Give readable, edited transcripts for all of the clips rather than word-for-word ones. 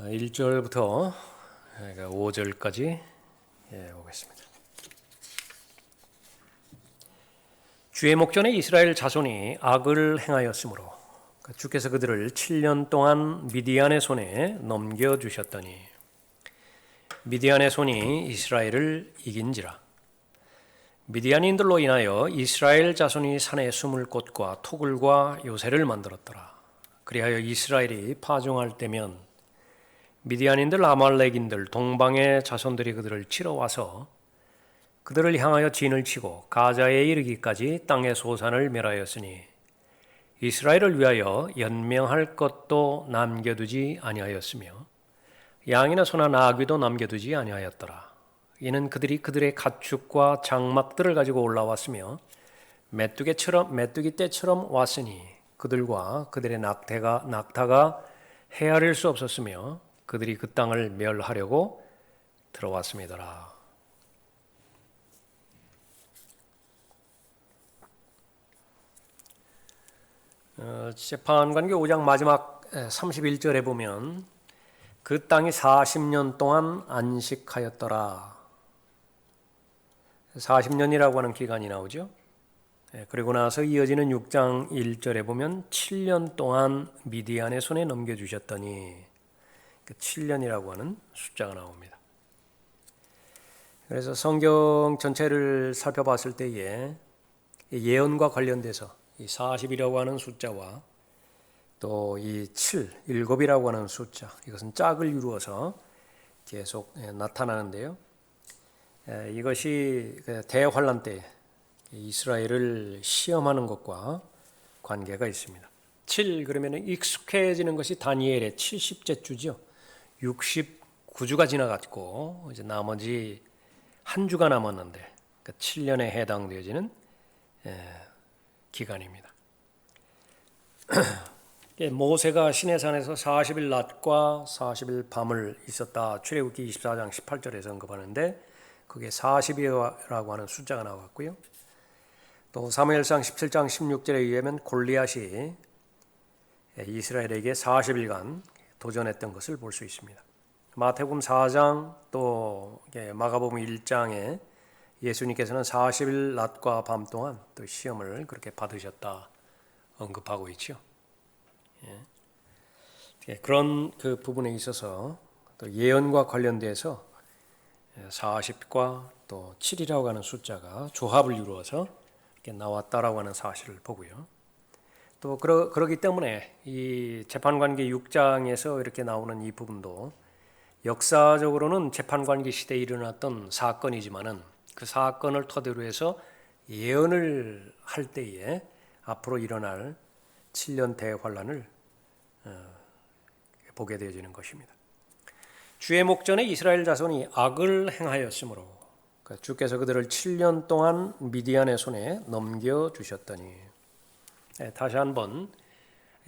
1절부터 5절까지 보겠습니다. 주의 목전에 이스라엘 자손이 악을 행하였으므로 주께서 그들을 7년 동안 미디안의 손에 넘겨주셨더니 미디안의 손이 이스라엘을 이긴지라. 미디안인들로 인하여 이스라엘 자손이 산에 숨을 곳과 토굴과 요새를 만들었더라. 그리하여 이스라엘이 파종할 때면 미디안인들, 아말렉인들, 동방의 자손들이 그들을 치러 와서 그들을 향하여 진을 치고 가자에 이르기까지 땅의 소산을 멸하였으니 이스라엘을 위하여 연명할 것도 남겨두지 아니하였으며 양이나 소나 나귀도 남겨두지 아니하였더라. 이는 그들이 그들의 가축과 장막들을 가지고 올라왔으며 메뚜기 떼처럼 왔으니 그들과 그들의 낙타가 헤아릴 수 없었으며 그들이 그 땅을 멸하려고 들어왔습니다라. 재판관계 5장 마지막 31절에 보면 그 땅이 40년 동안 안식하였더라. 40년이라고 하는 기간이 나오죠. 그리고 나서 이어지는 6장 1절에 보면 7년 동안 미디안의 손에 넘겨주셨더니 그 7년이라고 하는 숫자가 나옵니다. 그래서 성경 전체를 살펴봤을 때에 예언과 관련돼서 이 40이라고 하는 숫자와 또 이 7이라고 하는 숫자, 이것은 짝을 이루어서 계속 나타나는데요. 이것이 대환란 때 이스라엘을 시험하는 것과 관계가 있습니다. 7 그러면 익숙해지는 것이 다니엘의 70째 주죠. 69주가 지나갔고 이제 나머지 한 주가 남았는데 그 7년에 해당되어지는 기간입니다. 모세가 시내산에서 40일 낮과 40일 밤을 있었다. 출애굽기 24장 18절에서 언급하는데 그게 40이라고 하는 숫자가 나왔고요. 또 사무엘상 17장 16절에 의하면 골리앗이 이스라엘에게 40일간 도전했던 것을 볼 수 있습니다. 마태복음 4장 또 마가복음 1장에 예수님께서는 40일 낮과 밤 동안 또 시험을 그렇게 받으셨다 언급하고 있죠. 그런 그 부분에 있어서 또 예언과 관련돼서 40과 또 7이라고 하는 숫자가 조합을 이루어서 이렇게 나왔다라고 하는 사실을 보고요. 또 그러기 때문에 이 재판관계 6장에서 이렇게 나오는 이 부분도 역사적으로는 재판관계 시대에 일어났던 사건이지만은 그 사건을 토대로 해서 예언을 할 때에 앞으로 일어날 7년 대환란을 보게 되어지는 것입니다. 주의 목전에 이스라엘 자손이 악을 행하였으므로 주께서 그들을 7년 동안 미디안의 손에 넘겨주셨더니 다시 한번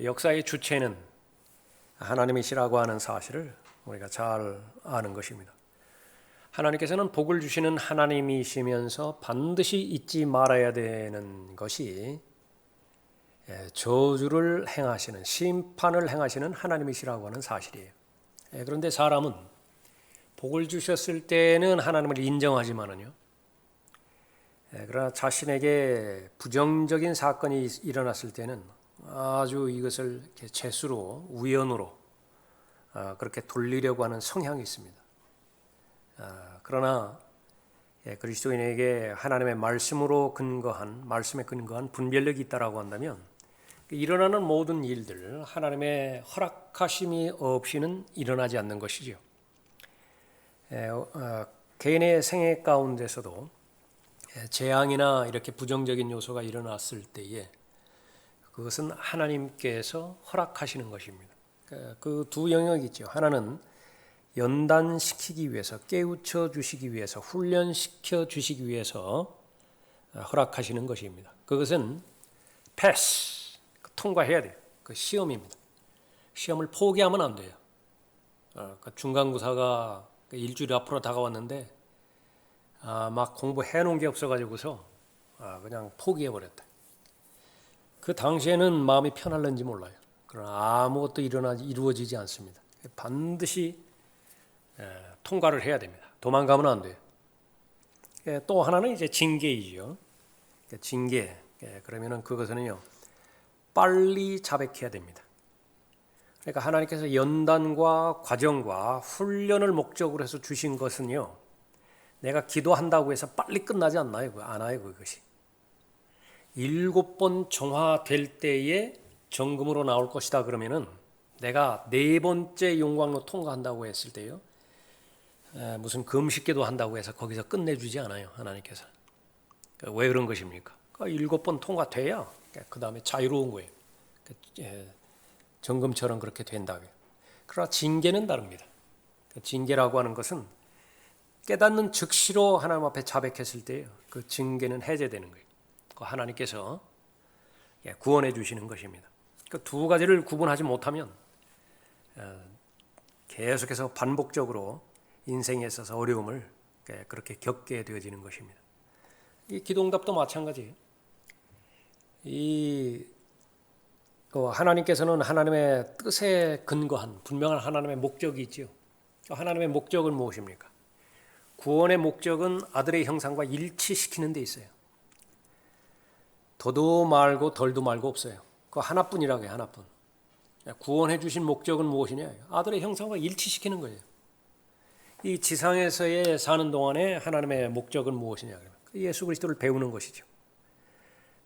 역사의 주체는 하나님이시라고 하는 사실을 우리가 잘 아는 것입니다. 하나님께서는 복을 주시는 하나님이시면서 반드시 잊지 말아야 되는 것이 저주를 행하시는, 심판을 행하시는 하나님이시라고 하는 사실이에요. 그런데 사람은 복을 주셨을 때는 하나님을 인정하지만은요, 그러나 자신에게 부정적인 사건이 일어났을 때는 아주 이것을 재수로, 우연으로 그렇게 돌리려고 하는 성향이 있습니다. 그러나 그리스도인에게 하나님의 말씀에 근거한 분별력이 있다라고 한다면 일어나는 모든 일들 하나님의 허락하심이 없이는 일어나지 않는 것이죠. 개인의 생애 가운데서도 재앙이나 이렇게 부정적인 요소가 일어났을 때에 그것은 하나님께서 허락하시는 것입니다. 그 두 영역이 있죠. 하나는 연단시키기 위해서, 깨우쳐 주시기 위해서, 훈련시켜 주시기 위해서 허락하시는 것입니다. 그것은 패스, 통과해야 돼요. 그 시험입니다. 시험을 포기하면 안 돼요. 중간고사가 일주일 앞으로 다가왔는데 막 공부해 놓은 게 없어가지고서 그냥 포기해버렸다. 그 당시에는 마음이 편할는지 몰라요. 그러나 아무것도 이루어지지 않습니다. 반드시 통과를 해야 됩니다. 도망가면 안 돼요. 또 하나는 이제 징계이죠. 징계. 그러면은 그것은요, 빨리 자백해야 됩니다. 그러니까 하나님께서 연단과 과정과 훈련을 목적으로 해서 주신 것은요, 내가 기도한다고 해서 빨리 끝나지 않아요, 그것이. 7번 정화될 때에 정금으로 나올 것이다 그러면은 내가 4번째 용광로 통과한다고 했을 때요, 무슨 금식기도 한다고 해서 거기서 끝내주지 않아요, 하나님께서. 왜 그런 것입니까? 7번 통과돼야 그 다음에 자유로운 거예요. 정금처럼 그렇게 된다고요. 그러나 징계는 다릅니다. 징계라고 하는 것은 깨닫는 즉시로 하나님 앞에 자백했을 때요, 그 징계는 해제되는 거예요. 하나님께서 구원해 주시는 것입니다. 그 두 가지를 구분하지 못하면 계속해서 반복적으로 인생에 있어서 어려움을 그렇게 겪게 되어지는 것입니다. 이 기도응답도 마찬가지예요. 하나님께서는 하나님의 뜻에 근거한 분명한 하나님의 목적이 있지요. 하나님의 목적은 무엇입니까? 구원의 목적은 아들의 형상과 일치시키는 데 있어요. 더도 말고 덜도 말고 없어요. 그 하나뿐이라고 해요, 하나뿐. 구원해 주신 목적은 무엇이냐? 아들의 형상과 일치시키는 거예요. 이 지상에서의 사는 동안에 하나님의 목적은 무엇이냐? 예수 그리스도를 배우는 것이죠.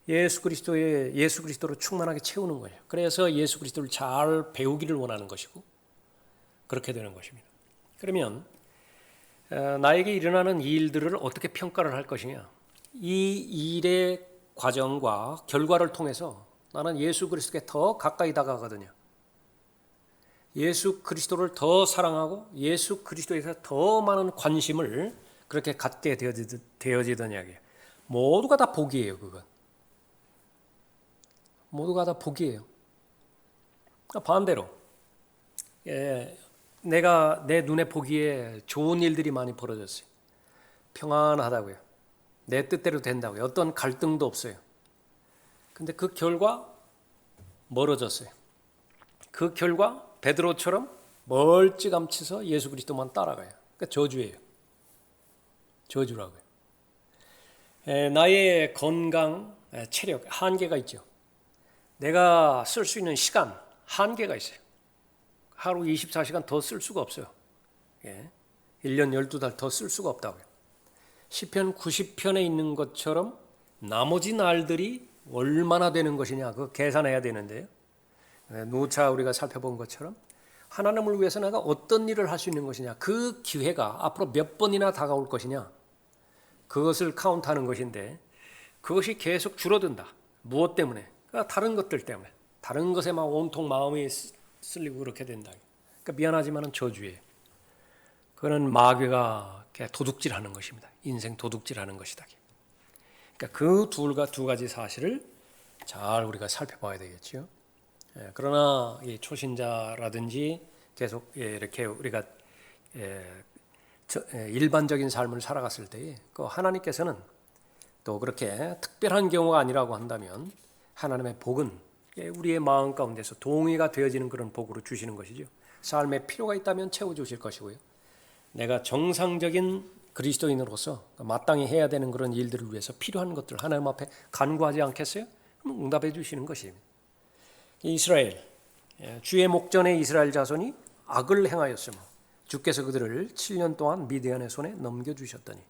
예수 그리스도로 충만하게 채우는 거예요. 그래서 예수 그리스도를 잘 배우기를 원하는 것이고 그렇게 되는 것입니다. 그러면 나에게 일어나는 일들을 어떻게 평가를 할 것이냐? 이 일의 과정과 결과를 통해서 나는 예수 그리스도께 더 가까이 다가가거든요. 예수 그리스도를 더 사랑하고 예수 그리스도에서 더 많은 관심을 그렇게 갖게 되어지더냐고요. 모두가 다 복이에요, 그건. 모두가 다 복이에요. 반대로 내가 내 눈에 보기에 좋은 일들이 많이 벌어졌어요. 평안하다고요. 내 뜻대로 된다고요. 어떤 갈등도 없어요. 근데 그 결과 멀어졌어요. 그 결과 베드로처럼 멀찌감치서 예수 그리스도만 따라가요. 그러니까 저주예요. 저주라고요. 나의 건강, 체력 한계가 있죠. 내가 쓸 수 있는 시간 한계가 있어요. 하루 24시간 더 쓸 수가 없어요. 1년 12달 더 쓸 수가 없다고요. 시편 90편에 있는 것처럼 나머지 날들이 얼마나 되는 것이냐 그거 계산해야 되는데요. 누차 우리가 살펴본 것처럼 하나님을 위해서 내가 어떤 일을 할 수 있는 것이냐, 그 기회가 앞으로 몇 번이나 다가올 것이냐, 그것을 카운트하는 것인데 그것이 계속 줄어든다. 무엇 때문에? 그러니까 다른 것들 때문에. 다른 것에 막 온통 마음이 쓸리고 그렇게 된다. 그러니까 미안하지만은 저주예요. 그거는 마귀가 도둑질하는 것입니다. 인생 도둑질하는 것이다. 그러니까 그 두 가지 사실을 잘 우리가 살펴봐야 되겠죠. 그러나 이 초신자라든지 계속 이렇게 우리가 일반적인 삶을 살아갔을 때에 그 하나님께서는 또 그렇게 특별한 경우가 아니라고 한다면 하나님의 복은 우리의 마음 가운데서 동의가 되어지는 그런 복으로 주시는 것이죠. 삶에 필요가 있다면 채워주실 것이고요. 내가 정상적인 그리스도인으로서 마땅히 해야 되는 그런 일들을 위해서 필요한 것들 하나님 앞에 간구하지 않겠어요? 그럼 응답해 주시는 것입니다. 이스라엘, 주의 목전에 이스라엘 자손이 악을 행하였으므로 주께서 그들을 7년 동안 미디안의 손에 넘겨주셨더니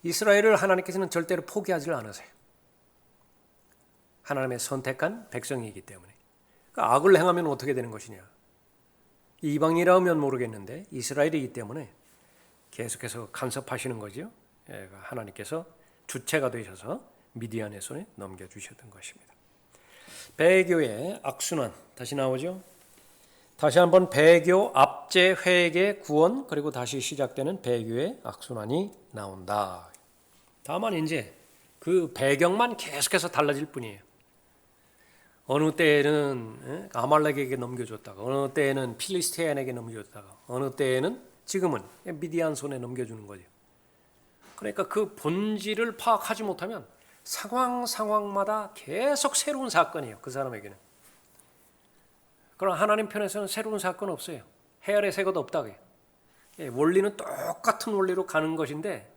이스라엘을 하나님께서는 절대로 포기하지 않으세요. 하나님의 선택한 백성이기 때문에. 그러니까 악을 행하면 어떻게 되는 것이냐. 이방이라면 모르겠는데 이스라엘이기 때문에 계속해서 간섭하시는 거죠. 하나님께서 주체가 되셔서 미디안의 손에 넘겨주셨던 것입니다. 배교의 악순환 다시 나오죠. 다시 한번 배교, 압제, 회개, 구원 그리고 다시 시작되는 배교의 악순환이 나온다. 다만 이제 그 배경만 계속해서 달라질 뿐이에요. 어느 때에는 아말렉에게 넘겨줬다가 어느 때에는 필리스테인에게 넘겨줬다가 어느 때에는 지금은 미디안 손에 넘겨주는 거죠. 그러니까 그 본질을 파악하지 못하면 상황마다 계속 새로운 사건이에요. 그 사람에게는. 그러나 하나님 편에서는 새로운 사건 없어요. 해 아래 새 것 없다. 원리는 똑같은 원리로 가는 것인데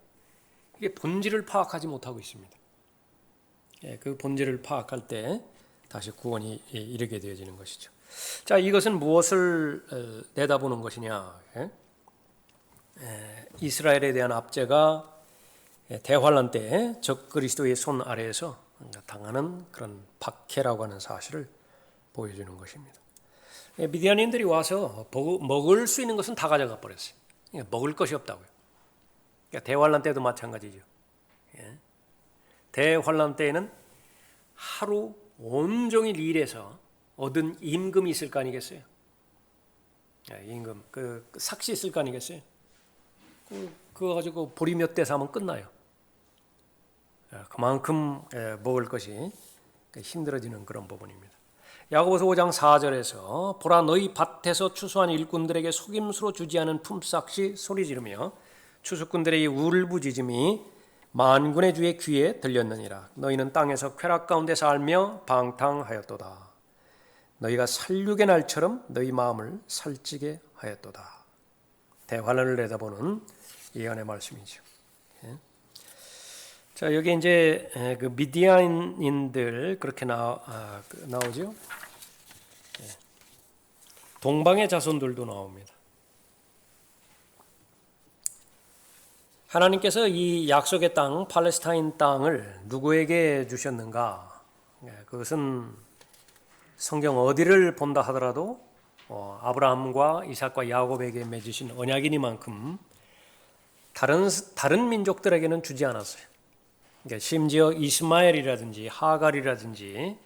이게 본질을 파악하지 못하고 있습니다. 그 본질을 파악할 때 다시 구원이 이르게 되어지는 것이죠. 자, 이것은 무엇을 내다보는 것이냐? 이스라엘에 대한 압제가 대환란 때 적 그리스도의 손 아래에서 당하는 그런 박해라고 하는 사실을 보여주는 것입니다. 미디안인들이 와서 먹을 수 있는 것은 다 가져가 버렸어요. 먹을 것이 없다고요. 대환란 때도 마찬가지죠. 대환란 때에는 하루 온종일 일해서 얻은 임금이 있을 거 아니겠어요? 임금, 그 삭시 있을 거 아니겠어요? 그거 가지고 보리 몇 대 사면 끝나요. 그만큼 먹을 것이 힘들어지는 그런 부분입니다. 야고보서 5장 4절에서 보라 너희 밭에서 추수한 일꾼들에게 속임수로 주지 않은 품삯이 소리 지르며 추수꾼들의 울부짖음이 만군의 주의 귀에 들렸느니라. 너희는 땅에서 쾌락 가운데 살며 방탕하였도다. 너희가 살육의 날처럼 너희 마음을 살찌게 하였도다. 대환란을 내다보는 예언의 말씀이죠. 자, 여기 이제 그 미디안인들 그렇게 나오죠. 동방의 자손들도 나옵니다. 하나님께서 이 약속의 땅, 팔레스타인 땅을 누구에게 주셨는가? 그것은 성경 어디를 본다 하더라도 아브라함과 이삭과 야곱에게 맺으신 언약이니만큼 다른 민족들에게는 주지 않았어요. 그러니까 심지어 이스마엘이라든지 하갈이라든지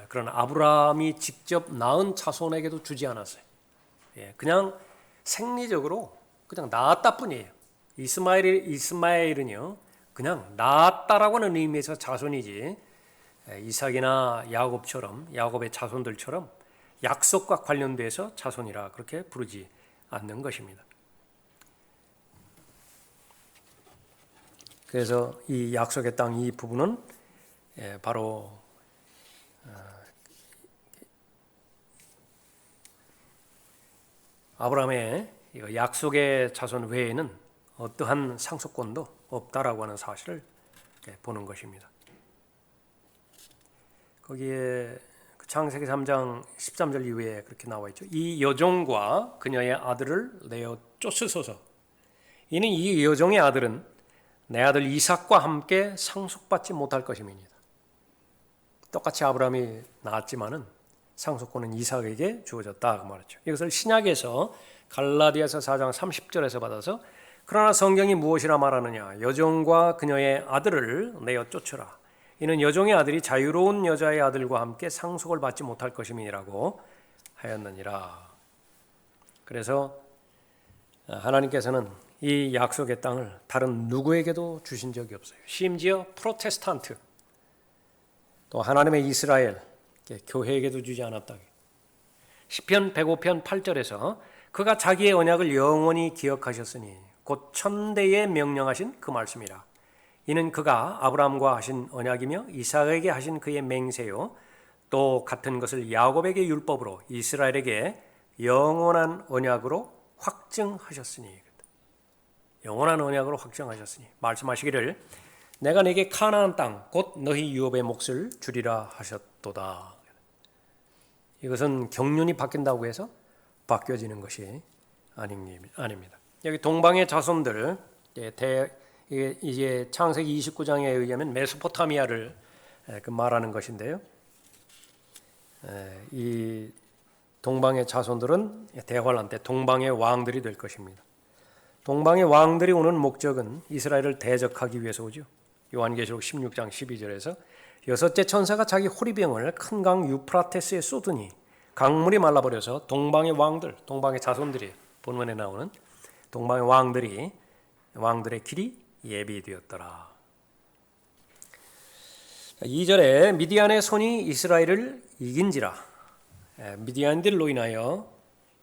그런 아브라함이 직접 낳은 자손에게도 주지 않았어요. 그냥 생리적으로 그냥 낳았다 뿐이에요. 이스마엘은요 그냥 낳았다라고 하는 의미에서 자손이지 이삭이나 야곱의 자손들처럼 약속과 관련돼서 자손이라 그렇게 부르지 않는 것입니다. 그래서 이 약속의 땅 이 부분은 바로 아브라함의 약속의 자손 외에는 어떠한 상속권도 없다라고 하는 사실을 보는 것입니다. 거기에 창세기 3장 13절 이후에 그렇게 나와 있죠. 이 여종과 그녀의 아들을 내어 쫓으소서. 이는 이 여종의 아들은 내 아들 이삭과 함께 상속받지 못할 것임이니이다. 똑같이 아브라함이 낳았지만은 상속권은 이삭에게 주어졌다 그 말이죠. 이것을 신약에서 갈라디아서 4장 30절에서 받아서 그러나 성경이 무엇이라 말하느냐 여종과 그녀의 아들을 내어 쫓으라. 이는 여종의 아들이 자유로운 여자의 아들과 함께 상속을 받지 못할 것임이라고 하였느니라. 그래서 하나님께서는 이 약속의 땅을 다른 누구에게도 주신 적이 없어요. 심지어 프로테스탄트 또 하나님의 이스라엘 교회에게도 주지 않았다. 시편 105편 8절에서 그가 자기의 언약을 영원히 기억하셨으니 곧 천대에 명령하신 그 말씀이라. 이는 그가 아브라함과 하신 언약이며 이삭에게 하신 그의 맹세요 또 같은 것을 야곱에게 율법으로 이스라엘에게 영원한 언약으로 확증하셨으니. 영원한 언약으로 확정하셨으니 말씀하시기를 내가 네게 가나안 땅 곧 너희 유업의 몫을 주리라 하셨도다. 이것은 경륜이 바뀐다고 해서 바뀌어지는 것이 아닙니다. 여기 동방의 자손들 이제 창세기 29장에 의하면 메소포타미아를 말하는 것인데요. 이 동방의 자손들은 대환란 때 동방의 왕들이 될 것입니다. 동방의 왕들이 오는 목적은 이스라엘을 대적하기 위해서 오죠. 요한계시록 16장 12절에서 여섯째 천사가 자기 호리병을 큰 강 유프라테스에 쏟으니 강물이 말라버려서 동방의 왕들, 동방의 자손들이 본문에 나오는 동방의 왕들의 길이 예비되었더라. 2절에 미디안의 손이 이스라엘을 이긴지라. 미디안들로 인하여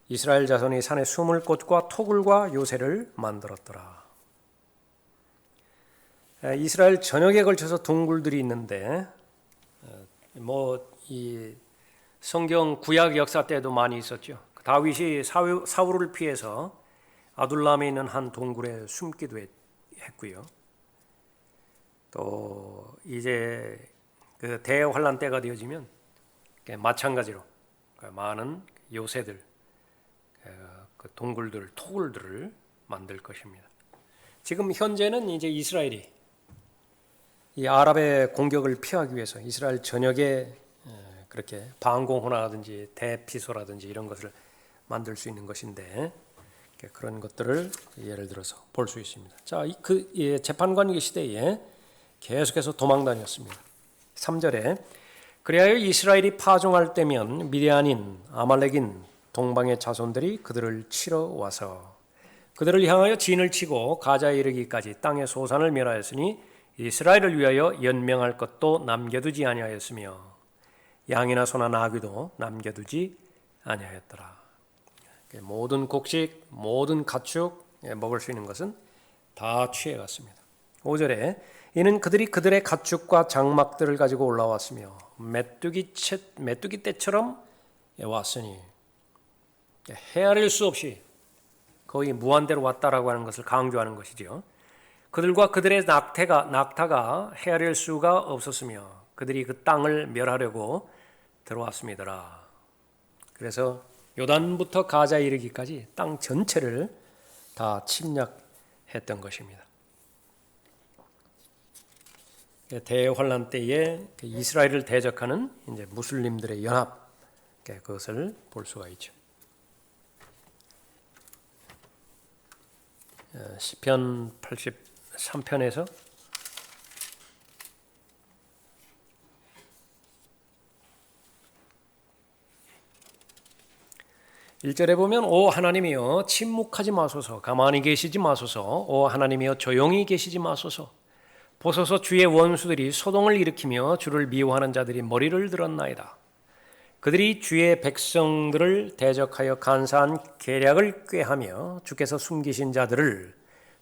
이스라엘 자손이 산에 숨을 곳과 토굴과 요새를 만들었더라. 이스라엘 전역에 걸쳐서 동굴들이 있는데 이 성경 구약 역사 때도 많이 있었죠. 다윗이 사울을 피해서 아둘람에 있는 한 동굴에 숨기도 했고요. 또 이제 그 대환란 때가 되어지면 마찬가지로 많은 요새들, 그 동굴들, 토굴들을 만들 것입니다. 지금 현재는 이제 이스라엘이 이 아랍의 공격을 피하기 위해서 이스라엘 전역에 그렇게 방공호라든지 대피소라든지 이런 것을 만들 수 있는 것인데 그런 것들을 예를 들어서 볼 수 있습니다. 자, 그 재판관계 시대에 계속해서 도망 다녔습니다. 3절에 그리하여 이스라엘이 파종할 때면 미디안인, 아말렉인, 동방의 자손들이 그들을 치러 와서 그들을 향하여 진을 치고 가자에 이르기까지 땅의 소산을 멸하였으니 이스라엘을 위하여 연명할 것도 남겨두지 아니하였으며 양이나 소나 나귀도 남겨두지 아니하였더라. 모든 곡식, 모든 가축 먹을 수 있는 것은 다 취해갔습니다. 5절에 이는 그들이 그들의 가축과 장막들을 가지고 올라왔으며 메뚜기 떼처럼 왔으니 헤아릴 수 없이 거의 무한대로 왔다라고 하는 것을 강조하는 것이죠. 그들과 그들의 낙타가 헤아릴 수가 없었으며 그들이 그 땅을 멸하려고 들어왔습니다. 그래서 요단부터 가자에 이르기까지 땅 전체를 다 침략했던 것입니다. 대환란 때에 이스라엘을 대적하는 이제 무슬림들의 연합, 그것을 볼 수가 있죠. 시편 83편에서 1절에 보면 오 하나님이여 침묵하지 마소서, 가만히 계시지 마소서. 오 하나님이여 조용히 계시지 마소서. 보소서 주의 원수들이 소동을 일으키며 주를 미워하는 자들이 머리를 들었나이다. 그들이 주의 백성들을 대적하여 간사한 계략을 꾀하며 주께서 숨기신 자들을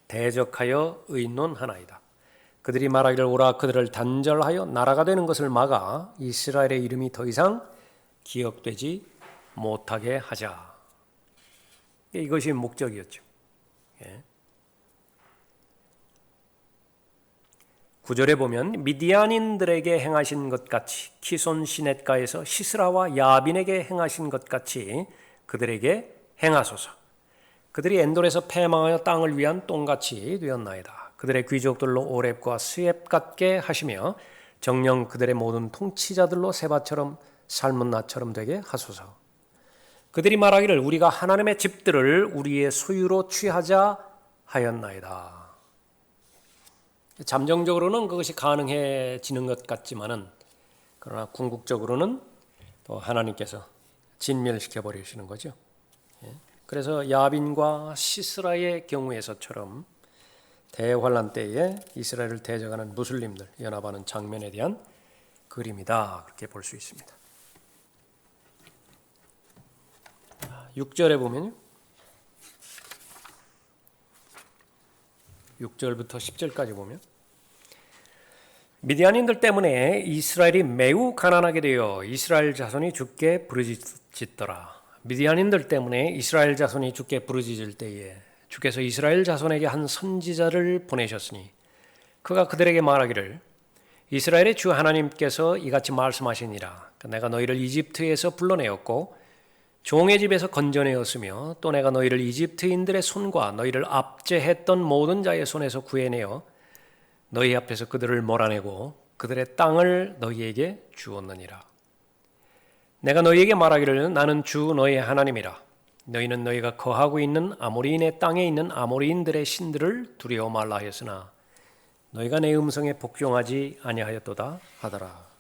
대적하여 의논하나이다. 그들이 말하기를 오라 그들을 단절하여 나라가 되는 것을 막아 이스라엘의 이름이 더 이상 기억되지 못하게 하자. 이것이 목적이었죠. 9절에 보면 미디안인들에게 행하신 것 같이 키손 시넷가에서 시스라와 야빈에게 행하신 것 같이 그들에게 행하소서. 그들이 엔돌에서 패망하여 땅을 위한 똥같이 되었나이다. 그들의 귀족들로 오렙과 스엡 같게 하시며 정녕 그들의 모든 통치자들로 세바처럼 삶은 나처럼 되게 하소서. 그들이 말하기를 우리가 하나님의 집들을 우리의 소유로 취하자 하였나이다. 잠정적으로는 그것이 가능해지는 것 같지만은 그러나 궁극적으로는 또 하나님께서 진멸시켜 버리시는 거죠. 그래서 야빈과 시스라의 경우에서처럼 대환란 때에 이스라엘을 대적하는 무슬림들 연합하는 장면에 대한 그림이다, 그렇게 볼 수 있습니다. 6절에 보면 6절부터 10절까지 보면 미디안인들 때문에 이스라엘이 매우 가난하게 되어 이스라엘 자손이 죽게 부르짖더라. 미디안인들 때문에 이스라엘 자손이 죽게 부르짖을 때에 주께서 이스라엘 자손에게 한 선지자를 보내셨으니 그가 그들에게 말하기를 이스라엘의 주 하나님께서 이같이 말씀하시니라. 내가 너희를 이집트에서 불러내었고 종의 집에서 건져내었으며 또 내가 너희를 이집트인들의 손과 너희를 압제했던 모든 자의 손에서 구해내어 너희 앞에서 그들을 몰아내고 그들의 땅을 너희에게 주었느니라. 내가 너희에게 말하기를 나는 주 너희의 하나님이라. 너희는 너희가 거하고 있는 아모리인의 땅에 있는 아모리인들의 신들을 두려워 말라 하였으나 너희가 내 음성에 복종하지 아니하였도다 하더라.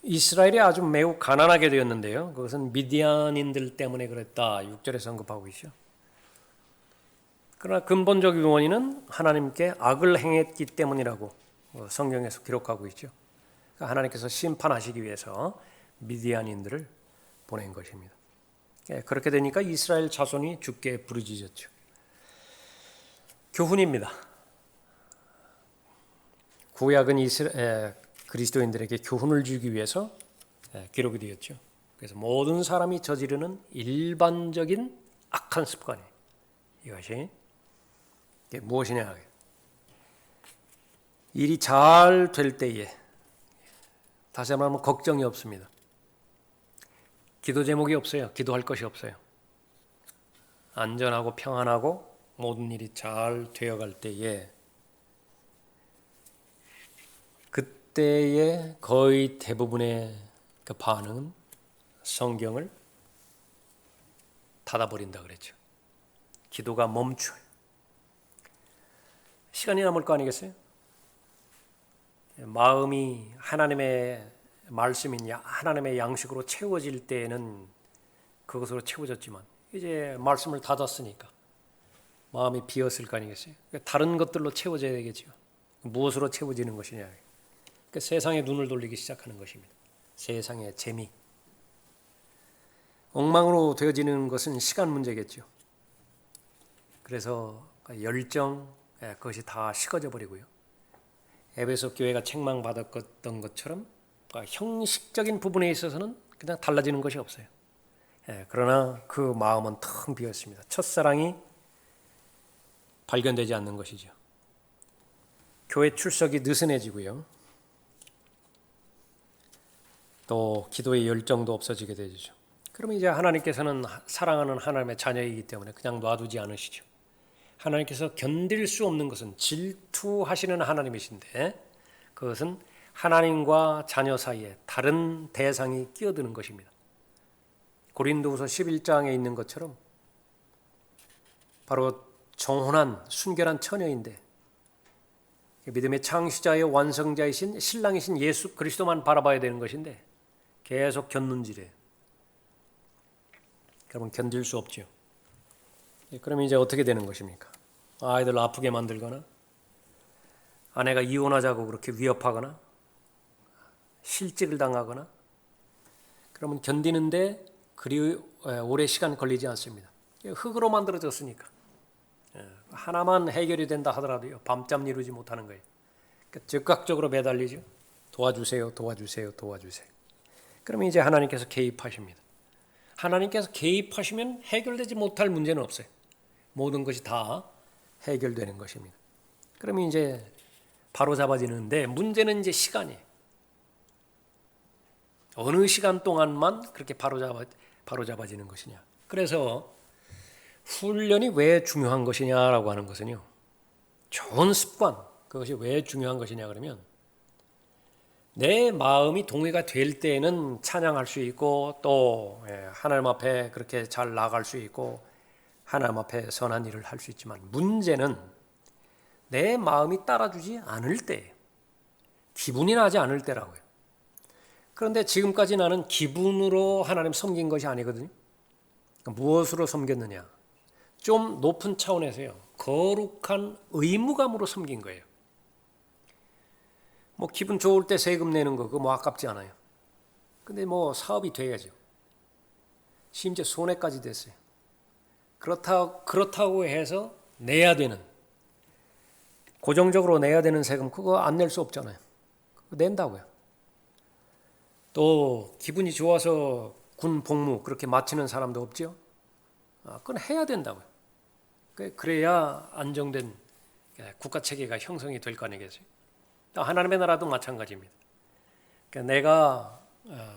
이스라엘이 아주 매우 가난하게 되었는데요. 그것은 미디안인들 때문에 그랬다. 6절에 언급하고 있죠. 그러나 근본적인 원인은 하나님께 악을 행했기 때문이라고 성경에서 기록하고 있죠. 그러니까 하나님께서 심판하시기 위해서 미디안인들을 보낸 것입니다. 그렇게 되니까 이스라엘 자손이 죽게 부르짖었죠. 교훈입니다. 구약은 그리스도인들에게 교훈을 주기 위해서 기록이 되었죠. 그래서 모든 사람이 저지르는 일반적인 악한 습관이에요. 이것이 이게 무엇이냐? 일이 잘 될 때에 다시 말하면 걱정이 없습니다. 기도 제목이 없어요. 기도할 것이 없어요. 안전하고 평안하고 모든 일이 잘 되어갈 때에 그때의 거의 대부분의 그 반응은 성경을 닫아버린다 그랬죠. 기도가 멈춰요. 시간이 남을 거 아니겠어요? 마음이 하나님의 말씀인 하나님의 양식으로 채워질 때에는 그것으로 채워졌지만 이제 말씀을 닫았으니까 마음이 비었을 거 아니겠어요? 다른 것들로 채워져야 되겠죠. 무엇으로 채워지는 것이냐? 그러니까 세상에 눈을 돌리기 시작하는 것입니다. 세상의 재미. 엉망으로 되어지는 것은 시간 문제겠죠. 그래서 열정, 그것이 다 식어져 버리고요. 에베소 교회가 책망받았던 것처럼 형식적인 부분에 있어서는 그냥 달라지는 것이 없어요. 그러나 그 마음은 텅 비었습니다. 첫사랑이 발견되지 않는 것이죠. 교회 출석이 느슨해지고요. 또 기도의 열정도 없어지게 되죠. 그러면 이제 하나님께서는 사랑하는 하나님의 자녀이기 때문에 그냥 놔두지 않으시죠. 하나님께서 견딜 수 없는 것은 질투하시는 하나님이신데 그것은 하나님과 자녀 사이에 다른 대상이 끼어드는 것입니다. 고린도후서 11장에 있는 것처럼 바로 정혼한 순결한 처녀인데 믿음의 창시자의 완성자이신 신랑이신 예수 그리스도만 바라봐야 되는 것인데 계속 견눈질해요. 그러면 견딜 수 없죠. 그럼 이제 어떻게 되는 것입니까? 아이들 아프게 만들거나 아내가 이혼하자고 그렇게 위협하거나 실직을 당하거나 그러면 견디는데 그리 오래 시간 걸리지 않습니다. 흙으로 만들어졌으니까 하나만 해결이 된다 하더라도요 밤잠 이루지 못하는 거예요. 그러니까 즉각적으로 매달리죠. 도와주세요, 도와주세요, 도와주세요. 그러면 이제 하나님께서 개입하십니다. 하나님께서 개입하시면 해결되지 못할 문제는 없어요. 모든 것이 다 해결되는 것입니다. 그러면 이제 바로 잡아지는데 문제는 이제 시간이에요. 어느 시간 동안만 그렇게 바로 잡아지는 것이냐. 그래서 훈련이 왜 중요한 것이냐라고 하는 것은요. 좋은 습관, 그것이 왜 중요한 것이냐 그러면 내 마음이 동의가 될 때에는 찬양할 수 있고 또 하나님 앞에 그렇게 잘 나아갈 수 있고 하나님 앞에 선한 일을 할 수 있지만 문제는 내 마음이 따라주지 않을 때, 기분이 나지 않을 때라고요. 그런데 지금까지 나는 기분으로 하나님 섬긴 것이 아니거든요. 그러니까 무엇으로 섬겼느냐? 좀 높은 차원에서요. 거룩한 의무감으로 섬긴 거예요. 뭐 기분 좋을 때 세금 내는 거 그거 뭐 아깝지 않아요. 근데 뭐 사업이 돼야죠. 심지어 손해까지 됐어요. 그렇다고 해서 내야 되는 고정적으로 내야 되는 세금 그거 안 낼 수 없잖아요. 그거 낸다고요. 또 기분이 좋아서 군 복무 그렇게 마치는 사람도 없죠. 그건 해야 된다고요. 그래야 안정된 국가 체계가 형성이 될 거 아니겠어요. 하나님의 나라도 마찬가지입니다. 그러니까 내가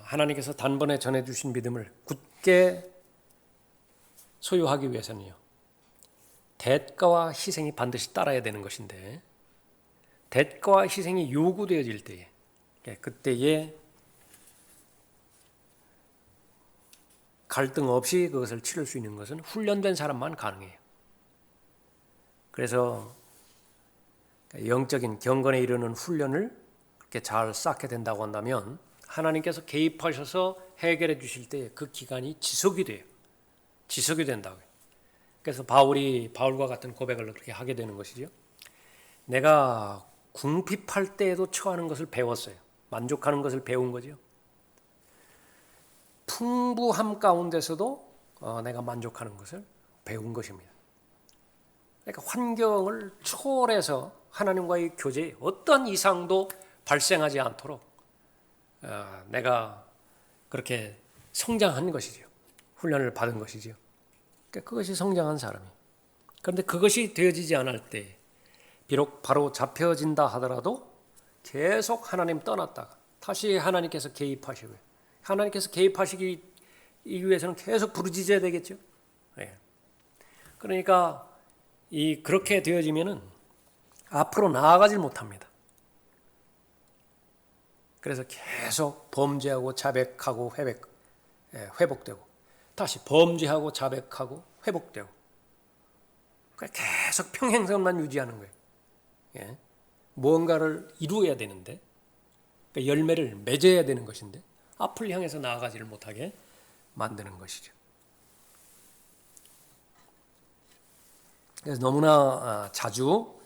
하나님께서 단번에 전해주신 믿음을 굳게 소유하기 위해서는요. 대가와 희생이 반드시 따라야 되는 것인데 대가와 희생이 요구되어질 때에 그때에 갈등 없이 그것을 치를 수 있는 것은 훈련된 사람만 가능해요. 그래서 영적인 경건에 이르는 훈련을 그렇게 잘 쌓게 된다고 한다면 하나님께서 개입하셔서 해결해 주실 때 그 기간이 지속이 돼요. 지속이 된다고요. 그래서 바울과 같은 고백을 그렇게 하게 되는 것이죠. 내가 궁핍할 때에도 처하는 것을 배웠어요. 만족하는 것을 배운 거죠. 풍부함 가운데서도 내가 만족하는 것을 배운 것입니다. 그러니까 환경을 초월해서 하나님과의 교제에 어떠한 이상도 발생하지 않도록 내가 그렇게 성장한 것이죠. 훈련을 받은 것이죠. 그러니까 그것이 성장한 사람이에요. 그런데 그것이 되어지지 않을 때 비록 바로 잡혀진다 하더라도 계속 하나님 떠났다가 다시 하나님께서 개입하시고요. 하나님께서 개입하시기 위해서는 계속 부르짖어야 되겠죠. 네. 그러니까 그렇게 되어지면은 앞으로 나아가질 못합니다. 그래서 계속 범죄하고 자백하고 회복되고 다시 범죄하고 자백하고 회복되고 계속 평행선만 유지하는 거예요. 예. 무언가를 이루어야 되는데 그러니까 열매를 맺어야 되는 것인데 앞을 향해서 나아가지를 못하게 만드는 것이죠. 그래서 너무나 자주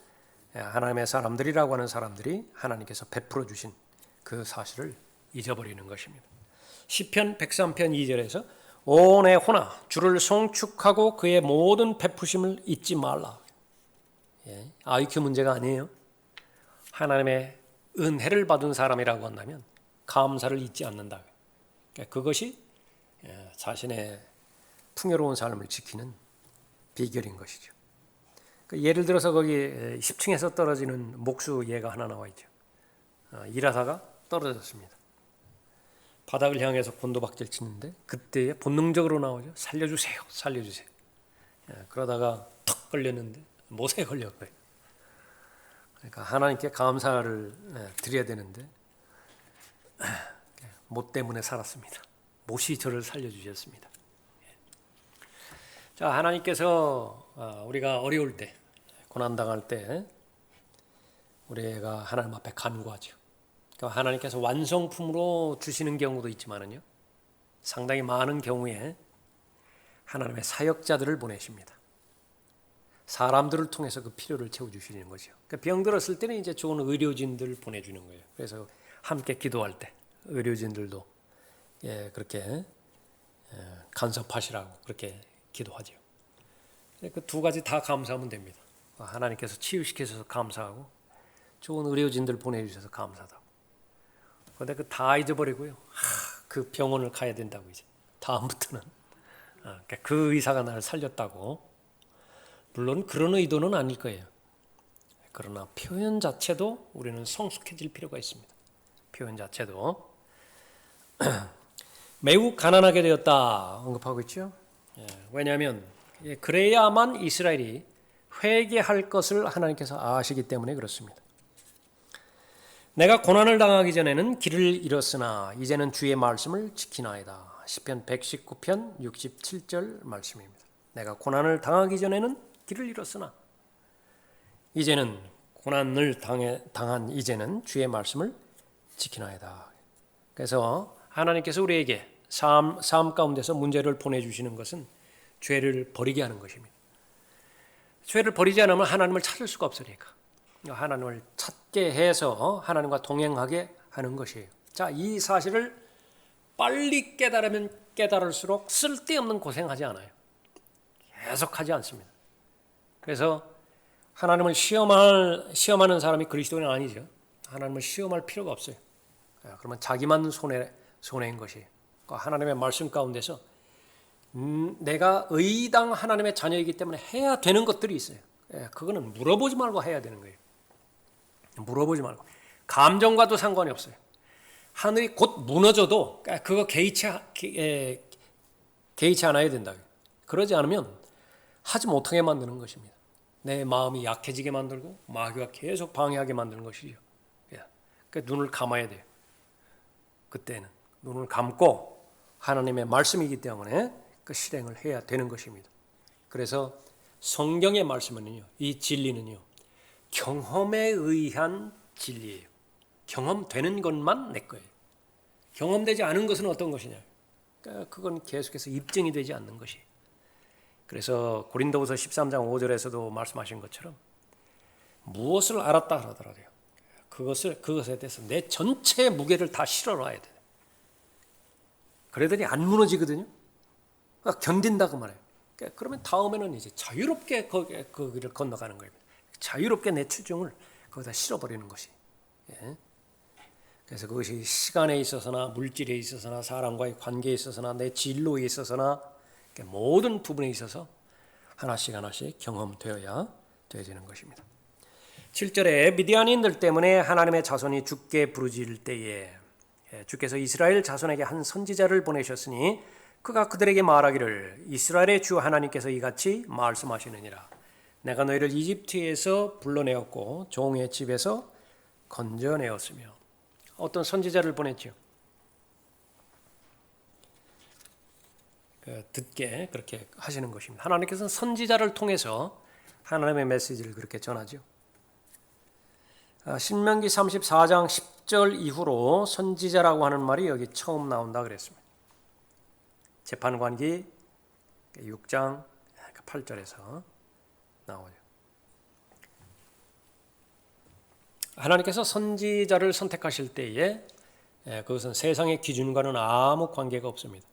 하나님의 사람들이라고 하는 사람들이 하나님께서 베풀어 주신 그 사실을 잊어버리는 것입니다. 시편 103편 2절에서 오 내 혼아 주를 송축하고 그의 모든 베푸심을 잊지 말라. IQ 문제가 아니에요. 하나님의 은혜를 받은 사람이라고 한다면 감사를 잊지 않는다. 그것이 자신의 풍요로운 삶을 지키는 비결인 것이죠. 예를 들어서 거기 10층에서 떨어지는 목수 예가 하나 나와 있죠. 일하다가 떨어졌습니다. 바닥을 향해서 곤도박질 치는데 그때에 본능적으로 나오죠. 살려주세요. 살려주세요. 그러다가 턱 걸렸는데 못에 걸렸고요. 그러니까 하나님께 감사를 드려야 되는데 못 때문에 살았습니다. 못이 저를 살려주셨습니다. 자, 하나님께서 우리가 어려울 때, 고난당할 때 우리가 하나님 앞에 간구하죠. 그러니까 하나님께서 완성품으로 주시는 경우도 있지만은요, 상당히 많은 경우에 하나님의 사역자들을 보내십니다. 사람들을 통해서 그 필요를 채워주시는 거죠. 그러니까 병 들었을 때는 이제 좋은 의료진들 보내주는 거예요. 그래서 함께 기도할 때 의료진들도 그렇게 간섭하시라고 그렇게 기도하죠. 그 두 가지 다 감사하면 됩니다. 하나님께서 치유시켜주셔서 감사하고 좋은 의료진들 보내주셔서 감사하다고. 그런데 그 다 잊어버리고요. 그 병원을 가야 된다고 이제 다음부터는 그 의사가 나를 살렸다고. 물론 그런 의도는 아닐 거예요. 그러나 표현 자체도 우리는 성숙해질 필요가 있습니다. 표현 자체도 매우 가난하게 되었다 언급하고 있죠. 왜냐하면 그래야만 이스라엘이 회개할 것을 하나님께서 아시기 때문에 그렇습니다. 내가 고난을 당하기 전에는 길을 잃었으나 이제는 주의 말씀을 지키나이다. 시편 119편 67절 말씀입니다. 내가 고난을 당하기 전에는 길을 잃었으나 이제는 고난을 당한 이제는 주의 말씀을 지키나이다. 그래서 하나님께서 우리에게 삶 가운데서 문제를 보내주시는 것은 죄를 버리게 하는 것입니다. 죄를 버리지 않으면 하나님을 찾을 수가 없으니까 하나님을 찾게 해서 하나님과 동행하게 하는 것이에요. 자, 이 사실을 빨리 깨달으면 깨달을수록 쓸데없는 고생하지 않아요. 계속하지 않습니다. 그래서 하나님을 시험하는 사람이 그리스도인은 아니죠. 하나님을 시험할 필요가 없어요. 그러면 자기만 손해인 것이에요. 하나님의 말씀 가운데서 내가 의당 하나님의 자녀이기 때문에 해야 되는 것들이 있어요. 그거는 물어보지 말고 해야 되는 거예요. 물어보지 말고. 감정과도 상관이 없어요. 하늘이 곧 무너져도 그거 개의치 않아야 된다. 그러지 않으면 하지 못하게 만드는 것입니다. 내 마음이 약해지게 만들고 마귀가 계속 방해하게 만드는 것이죠. 그러니까 눈을 감아야 돼요. 그때는 눈을 감고 하나님의 말씀이기 때문에 그 실행을 해야 되는 것입니다. 그래서 성경의 말씀은요, 이 진리는요, 경험에 의한 진리예요. 경험되는 것만 내 거예요. 경험되지 않은 것은 어떤 것이냐? 그러니까 그건 계속해서 입증이 되지 않는 것이에요. 그래서 고린도후서 13장 5절에서도 말씀하신 것처럼 무엇을 알았다 하더라도 그것에 대해서 내 전체 무게를 다 실어놔야 돼. 그러더니 안 무너지거든요. 그러니까 견딘다고 말해요. 그러면 다음에는 이제 자유롭게 그 길을 건너가는 거예요. 자유롭게 내 추종을 거기다 실어버리는 것이. 예. 그래서 그것이 시간에 있어서나 물질에 있어서나 사람과의 관계에 있어서나 내 진로에 있어서나 모든 부분에 있어서 하나씩 하나씩 경험되어야 되어지는 것입니다. 7절에 미디안인들 때문에 하나님의 자손이 죽게 부르짖을 때에 주께서 이스라엘 자손에게 한 선지자를 보내셨으니 그가 그들에게 말하기를 이스라엘의 주 하나님께서 이같이 말씀하시느니라. 내가 너희를 이집트에서 불러내었고 종의 집에서 건져내었으며. 어떤 선지자를 보냈죠. 듣게 그렇게 하시는 것입니다. 하나님께서는 선지자를 통해서 하나님의 메시지를 그렇게 전하죠. 신명기 34장 10절 이후로 선지자라고 하는 말이 여기 처음 나온다 그랬습니다. 재판관기 6장 8절에서 나오죠. 하나님께서 선지자를 선택하실 때에 그것은 세상의 기준과는 아무 관계가 없습니다.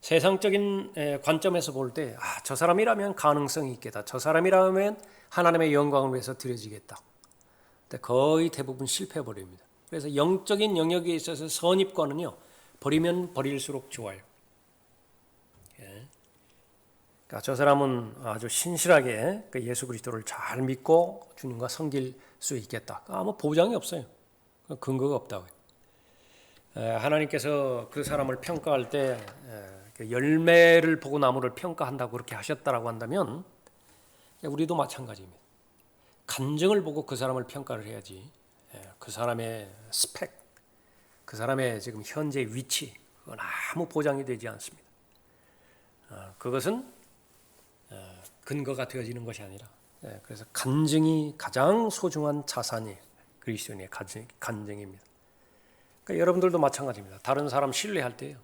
세상적인 관점에서 볼 때 저 사람이라면 가능성이 있겠다. 저 사람이라면 하나님의 영광을 위해서 드려지겠다. 근데 거의 대부분 실패해버립니다. 그래서 영적인 영역에 있어서 선입관은요. 버리면 버릴수록 좋아요. 그러니까 저 사람은 아주 신실하게 예수 그리스도를 잘 믿고 주님과 섬길 수 있겠다. 아무 보장이 없어요. 근거가 없다고요. 하나님께서 그 사람을 평가할 때 열매를 보고 나무를 평가한다고 그렇게 하셨다라고 한다면 우리도 마찬가지입니다. 간증을 보고 그 사람을 평가를 해야지. 그 사람의 스펙, 그 사람의 지금 현재 위치, 그건 아무 보장이 되지 않습니다. 그것은 근거가 되어지는 것이 아니라 그래서 간증이 가장 소중한 자산이 그리스도인의 간증입니다. 그러니까 여러분들도 마찬가지입니다. 다른 사람 신뢰할 때요.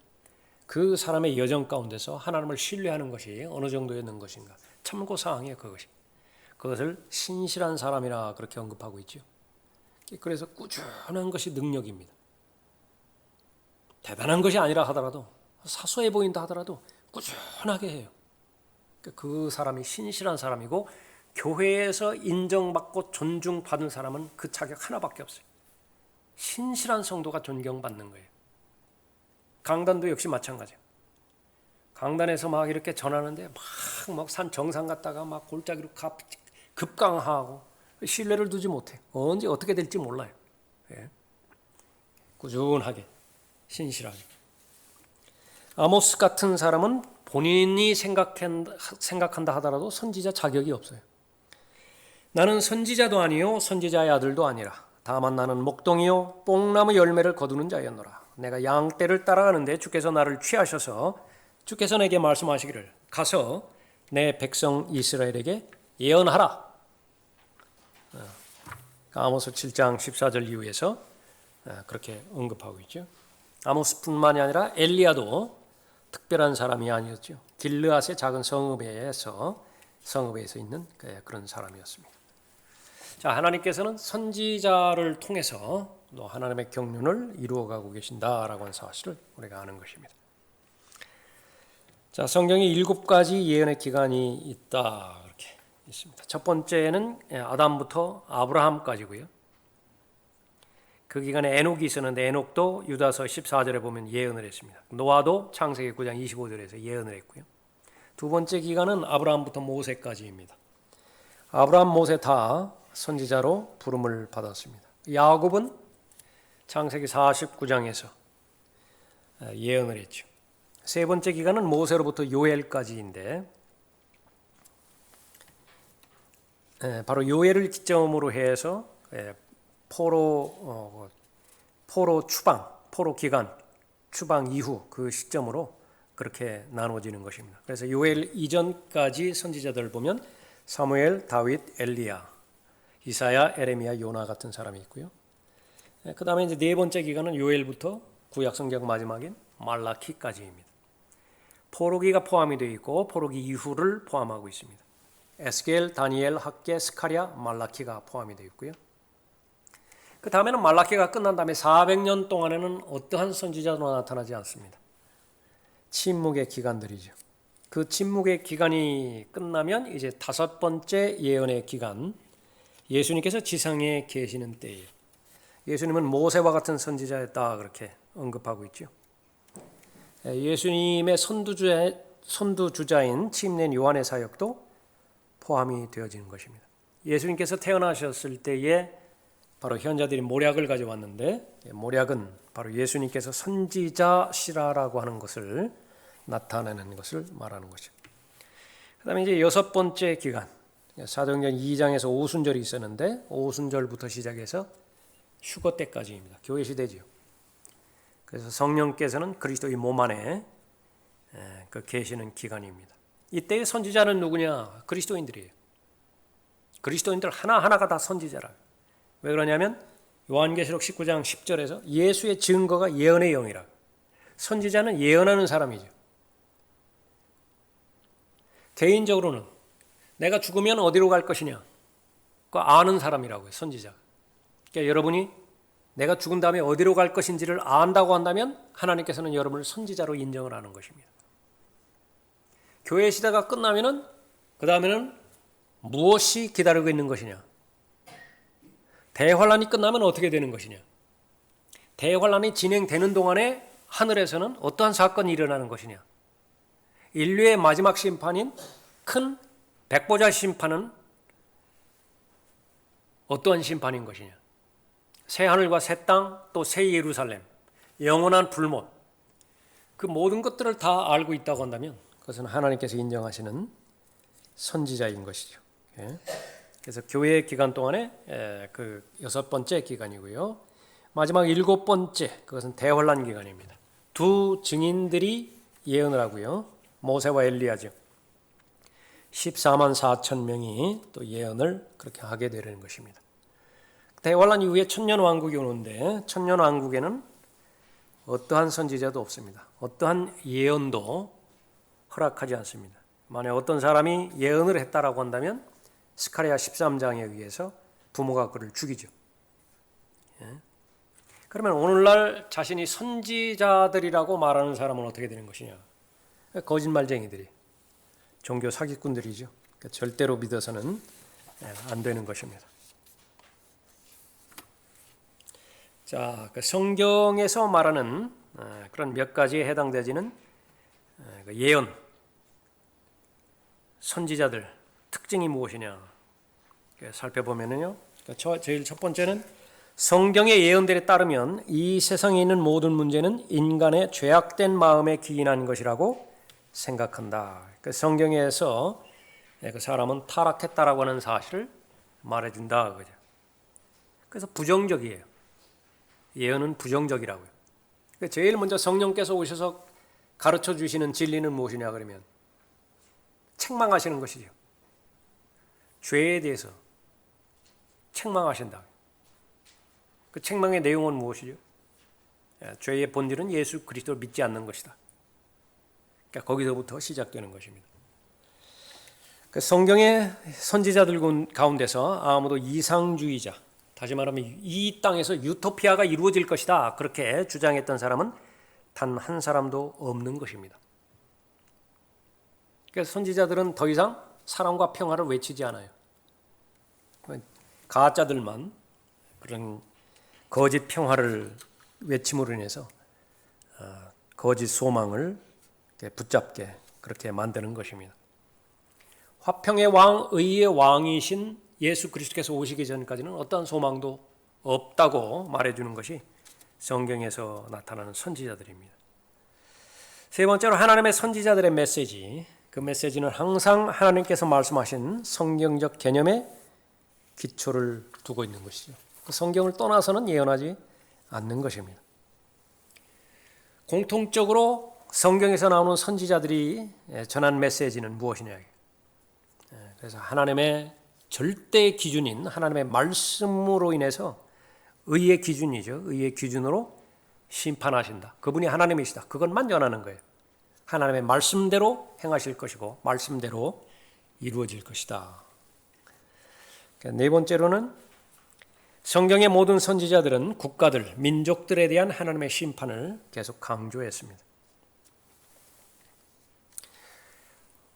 그 사람의 여정 가운데서 하나님을 신뢰하는 것이 어느 정도였는 것인가 참고사항이에요. 그것을 신실한 사람이라 그렇게 언급하고 있죠. 그래서 꾸준한 것이 능력입니다. 대단한 것이 아니라 하더라도 사소해 보인다 하더라도 꾸준하게 해요. 그 사람이 신실한 사람이고 교회에서 인정받고 존중받는 사람은 그 자격 하나밖에 없어요. 신실한 성도가 존경받는 거예요. 강단도 역시 마찬가지예요. 강단에서 막 이렇게 전하는데 막 산 정상 갔다가 막 골짜기로 급강하고 신뢰를 두지 못해. 언제 어떻게 될지 몰라요. 꾸준하게 신실하게. 아모스 같은 사람은 본인이 생각한다 하더라도 선지자 자격이 없어요. 나는 선지자도 아니요 선지자의 아들도 아니라 다만 나는 목동이요 뽕나무 열매를 거두는 자였노라. 내가 양떼를 따라가는데 주께서 나를 취하셔서 주께서 내게 말씀하시기를 가서 내 백성 이스라엘에게 예언하라. 아모스 7장 14절 이후에서 그렇게 언급하고 있죠. 아모스뿐만이 아니라 엘리야도 특별한 사람이 아니었죠. 길르앗의 작은 성읍에서 있는 그런 사람이었습니다. 자, 하나님께서는 선지자를 통해서 또 하나님의 경륜을 이루어가고 계신다라고 하는 사실을 우리가 아는 것입니다. 자, 성경에 7가지 예언의 기간이 있다 이렇게 있습니다. 첫 번째는 아담부터 아브라함까지고요. 그 기간에 에녹이 있었는데 에녹도 유다서 14절에 보면 예언을 했습니다. 노아도 창세기 9장 25절에서 예언을 했고요. 두 번째 기간은 아브라함부터 모세까지입니다. 아브라함, 모세 다 선지자로 부름을 받았습니다. 야곱은 창세기 49장에서 예언을 했죠. 세 번째 기간은 모세로부터 요엘까지인데 바로 요엘을 기점으로 해서 포로 추방, 포로 기간, 추방 이후 그 시점으로 그렇게 나누어지는 것입니다. 그래서 요엘 이전까지 선지자들을 보면 사무엘, 다윗, 엘리야, 이사야, 에레미야, 요나 같은 사람이 있고요. 그 다음에 이제 네 번째 기간은 요엘부터 구약 성경 마지막인 말라키까지입니다. 포로기가 포함이 되어 있고 포로기 이후를 포함하고 있습니다. 에스겔, 다니엘, 학개, 스가랴, 말라키가 포함이 되어 있고요. 그 다음에는 말라키가 끝난 다음에 400년 동안에는 어떠한 선지자도 나타나지 않습니다. 침묵의 기간들이죠. 그 침묵의 기간이 끝나면 이제 다섯 번째 예언의 기간, 예수님께서 지상에 계시는 때에 예수님은 모세와 같은 선지자였다 그렇게 언급하고 있죠. 예수님의 선두주자인 침례인 요한의 사역도 포함이 되어지는 것입니다. 예수님께서 태어나셨을 때에 바로 현자들이 모략을 가져왔는데 모략은 바로 예수님께서 선지자시라라고 하는 것을 나타내는 것을 말하는 것이죠. 그 다음에 이제 여섯 번째 기간, 사도행전 2장에서 오순절이 있었는데 오순절부터 시작해서 휴거 때까지입니다. 교회 시대지요. 그래서 성령께서는 그리스도의 몸 안에 계시는 기간입니다. 이때의 선지자는 누구냐? 그리스도인들이에요. 그리스도인들 하나하나가 다 선지자라. 왜 그러냐면 요한계시록 19장 10절에서 예수의 증거가 예언의 영이라. 선지자는 예언하는 사람이죠. 개인적으로는 내가 죽으면 어디로 갈 것이냐? 그거 아는 사람이라고요. 선지자. 그러니까 여러분이 내가 죽은 다음에 어디로 갈 것인지를 안다고 한다면 하나님께서는 여러분을 선지자로 인정을 하는 것입니다. 교회 시대가 끝나면은 그 다음에는 무엇이 기다리고 있는 것이냐? 대환란이 끝나면 어떻게 되는 것이냐? 대환란이 진행되는 동안에 하늘에서는 어떠한 사건이 일어나는 것이냐? 인류의 마지막 심판인 큰 백보자 심판은 어떠한 심판인 것이냐? 새 하늘과 새 땅, 또 새 예루살렘, 영원한 불못, 그 모든 것들을 다 알고 있다고 한다면 그것은 하나님께서 인정하시는 선지자인 것이죠. 그래서 교회 기간 동안에 그 여섯 번째 기간이고요. 마지막 일곱 번째, 그것은 대환란 기간입니다. 두 증인들이 예언을 하고요. 모세와 엘리야죠. 14만 4천 명이 또 예언을 그렇게 하게 되는 것입니다. 대환란 이후에 천년왕국이 오는데 천년왕국에는 어떠한 선지자도 없습니다. 어떠한 예언도 허락하지 않습니다. 만약 어떤 사람이 예언을 했다라고 한다면 스가랴 13장에 의해서 부모가 그를 죽이죠. 그러면 오늘날 자신이 선지자들이라고 말하는 사람은 어떻게 되는 것이냐? 거짓말쟁이들이, 종교 사기꾼들이죠. 그러니까 절대로 믿어서는 안 되는 것입니다. 자, 그 성경에서 말하는 그런 몇 가지에 해당되지는 예언, 선지자들 특징이 무엇이냐 살펴보면요. 제일 첫 번째는 성경의 예언들에 따르면 이 세상에 있는 모든 문제는 인간의 죄악된 마음에 기인한 것이라고 생각한다. 그 성경에서 그 사람은 타락했다라고 하는 사실을 말해준다. 그죠? 그래서 부정적이에요. 예언은 부정적이라고요. 제일 먼저 성령께서 오셔서 가르쳐 주시는 진리는 무엇이냐 그러면 책망하시는 것이죠. 죄에 대해서 책망하신다. 그 책망의 내용은 무엇이죠? 죄의 본질은 예수 그리스도를 믿지 않는 것이다. 그러니까 거기서부터 시작되는 것입니다. 그 성경의 선지자들 가운데서 아무도 이상주의자, 다시 말하면 이 땅에서 유토피아가 이루어질 것이다 그렇게 주장했던 사람은 단 한 사람도 없는 것입니다. 그래서 선지자들은 더 이상 사랑과 평화를 외치지 않아요. 가짜들만 그런 거짓 평화를 외침으로 인해서 거짓 소망을 붙잡게 그렇게 만드는 것입니다. 화평의 왕, 의의 왕이신 예수 그리스도께서 오시기 전까지는 어떠한 소망도 없다고 말해주는 것이 성경에서 나타나는 선지자들입니다. 세 번째로 하나님의 선지자들의 메시지, 그 메시지는 항상 하나님께서 말씀하신 성경적 개념에 기초를 두고 있는 것이죠. 그 성경을 떠나서는 예언하지 않는 것입니다. 공통적으로 성경에서 나오는 선지자들이 전한 메시지는 무엇이냐? 그래서 하나님의 절대 기준인 하나님의 말씀으로 인해서 의의 기준이죠. 의의 기준으로 심판하신다. 그분이 하나님이시다. 그것만 전하는 거예요. 하나님의 말씀대로 행하실 것이고 말씀대로 이루어질 것이다. 네 번째로는 성경의 모든 선지자들은 국가들, 민족들에 대한 하나님의 심판을 계속 강조했습니다.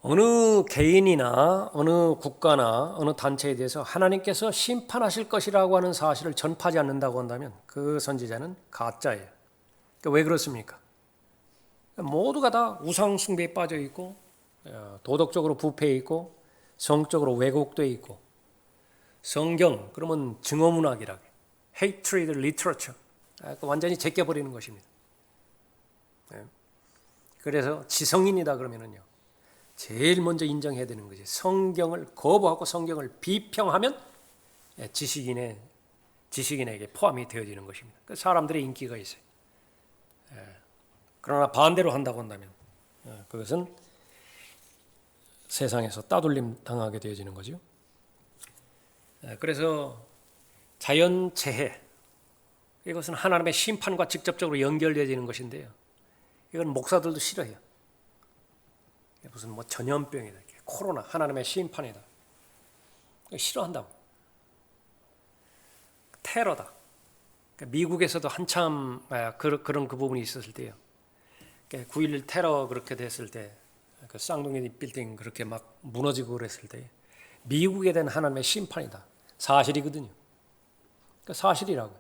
어느 개인이나 어느 국가나 어느 단체에 대해서 하나님께서 심판하실 것이라고 하는 사실을 전파하지 않는다고 한다면 그 선지자는 가짜예요. 그러니까 왜 그렇습니까? 모두가 다 우상 숭배에 빠져 있고 도덕적으로 부패해 있고 성적으로 왜곡되어 있고 성경 그러면 증오문학이라고 hatred literature 완전히 제껴버리는 것입니다. 그래서 지성인이다 그러면은요 제일 먼저 인정해야 되는 거지. 성경을 거부하고 성경을 비평하면 지식인에게 포함이 되어지는 것입니다. 사람들의 인기가 있어요. 그러나 반대로 한다고 한다면 그것은 세상에서 따돌림 당하게 되어지는 거죠. 그래서 자연재해 이것은 하나님의 심판과 직접적으로 연결되어지는 것인데요. 이건 목사들도 싫어해요. 무슨 뭐 전염병이다, 코로나, 하나님의 심판이다. 싫어한다고. 테러다. 미국에서도 한참 그런 그 부분이 있었을 때요. 9.11 테러 그렇게 됐을 때, 그 쌍둥이 빌딩 그렇게 막 무너지고 그랬을 때, 미국에 대한 하나님의 심판이다. 사실이거든요. 사실이라고.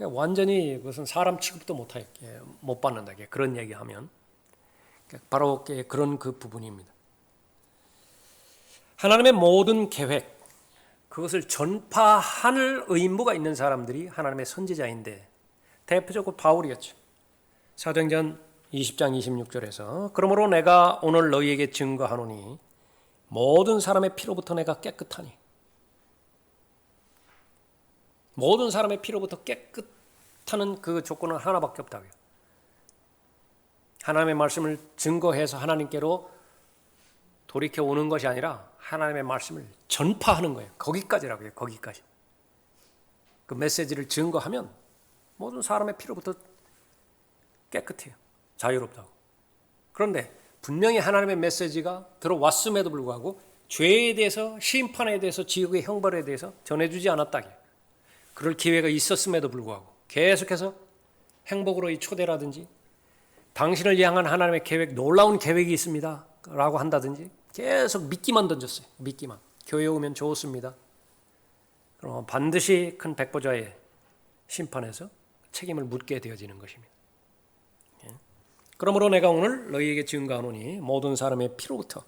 완전히 그것은 사람 취급도 못 받는다. 그런 얘기하면. 바로 그런 그 부분입니다. 하나님의 모든 계획, 그것을 전파할 의무가 있는 사람들이 하나님의 선지자인데 대표적으로 바울이었죠. 사도행전 20장 26절에서 그러므로 내가 오늘 너희에게 증거하노니 모든 사람의 피로부터 내가 깨끗하니 모든 사람의 피로부터 깨끗하는 그 조건은 하나밖에 없다고요. 하나님의 말씀을 증거해서 하나님께로 돌이켜 오는 것이 아니라 하나님의 말씀을 전파하는 거예요. 거기까지라고요. 거기까지. 그 메시지를 증거하면 모든 사람의 피로부터 깨끗해요. 자유롭다고. 그런데 분명히 하나님의 메시지가 들어왔음에도 불구하고 죄에 대해서 심판에 대해서 지옥의 형벌에 대해서 전해주지 않았다. 그럴 기회가 있었음에도 불구하고 계속해서 행복으로의 초대라든지 당신을 향한 하나님의 계획, 놀라운 계획이 있습니다 라고 한다든지 계속 미끼만 던졌어요. 미끼만. 교회 오면 좋습니다. 그럼 반드시 큰 백보자의 심판에서 책임을 묻게 되어지는 것입니다. 그러므로 내가 오늘 너희에게 증거하노니 모든 사람의 피로부터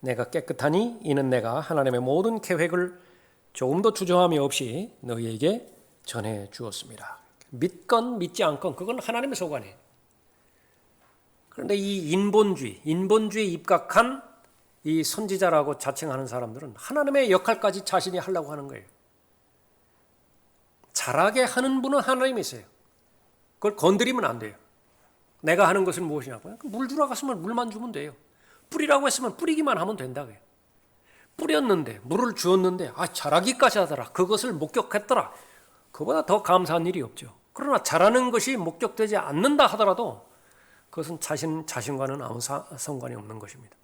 내가 깨끗하니 이는 내가 하나님의 모든 계획을 조금도 주저함이 없이 너희에게 전해 주었습니다. 믿건 믿지 않건 그건 하나님의 소관이에요. 그런데 이 인본주의에 입각한 이 선지자라고 자칭하는 사람들은 하나님의 역할까지 자신이 하려고 하는 거예요. 잘하게 하는 분은 하나님이세요. 그걸 건드리면 안 돼요. 내가 하는 것은 무엇이냐고요? 물 주러 갔으면 물만 주면 돼요. 뿌리라고 했으면 뿌리기만 하면 된다고요. 뿌렸는데 물을 주었는데 자라기까지 하더라. 그것을 목격했더라. 그보다 더 감사한 일이 없죠. 그러나 잘하는 것이 목격되지 않는다 하더라도 그것은 자신과는 아무 상관이 없는 것입니다.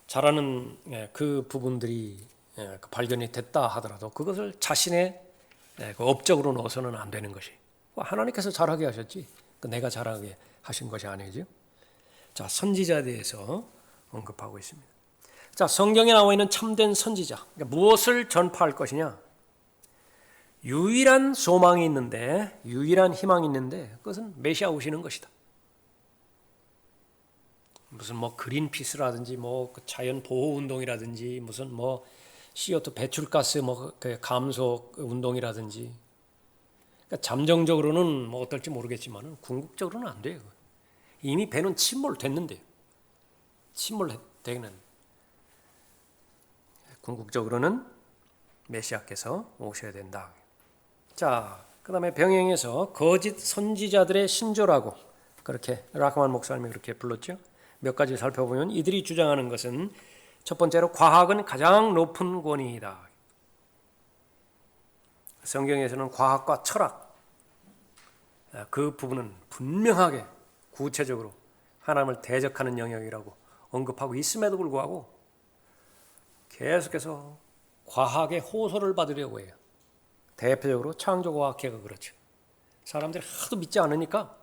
잘하는 그 부분들이 발견이 됐다 하더라도 그것을 자신의 업적으로 넣어서는 안 되는 것이. 하나님께서 잘하게 하셨지 내가 잘하게 하신 것이 아니죠. 자, 선지자에 대해서 언급하고 있습니다. 자, 성경에 나와 있는 참된 선지자. 그러니까 무엇을 전파할 것이냐? 유일한 소망이 있는데, 유일한 희망이 있는데, 그것은 메시아 오시는 것이다. 무슨 그린피스라든지 자연 보호 운동이라든지 무슨 CO2 배출가스 감소 운동이라든지. 그러니까 잠정적으로는 어떨지 모르겠지만 궁극적으로는 안 돼요. 이미 배는 침몰됐는데요. 침몰되는. 궁극적으로는 메시아께서 오셔야 된다. 자, 그 다음에 병행해서 거짓 선지자들의 신조라고 그렇게 라크만 목사님이 그렇게 불렀죠. 몇 가지 살펴보면 이들이 주장하는 것은 첫 번째로 과학은 가장 높은 권위이다. 성경에서는 과학과 철학 그 부분은 분명하게 구체적으로 하나님을 대적하는 영역이라고 언급하고 있음에도 불구하고 계속해서 과학의 호소를 받으려고 해요. 대표적으로 창조과학회가 그렇죠. 사람들이 하도 믿지 않으니까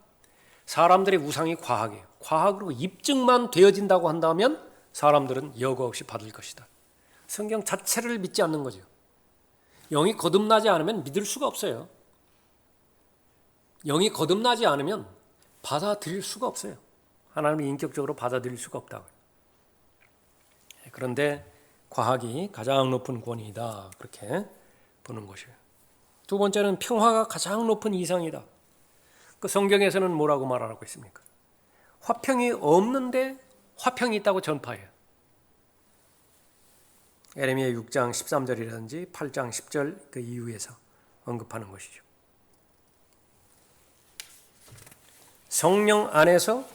사람들의 우상이 과학이에요. 과학으로 입증만 되어진다고 한다면 사람들은 여과 없이 받을 것이다. 성경 자체를 믿지 않는 거죠. 영이 거듭나지 않으면 믿을 수가 없어요. 영이 거듭나지 않으면 받아들일 수가 없어요. 하나님을 인격적으로 받아들일 수가 없다고요. 그런데 과학이 가장 높은 권위이다. 그렇게 보는 것이에요. 두 번째는 평화가 가장 높은 이상이다. 그 성경에서는 뭐라고 말하고 있습니까? 화평이 없는데 화평이 있다고 전파해요. 에레미야 6장 13절이라든지 8장 10절 그 이후에서 언급하는 것이죠. 성령 안에서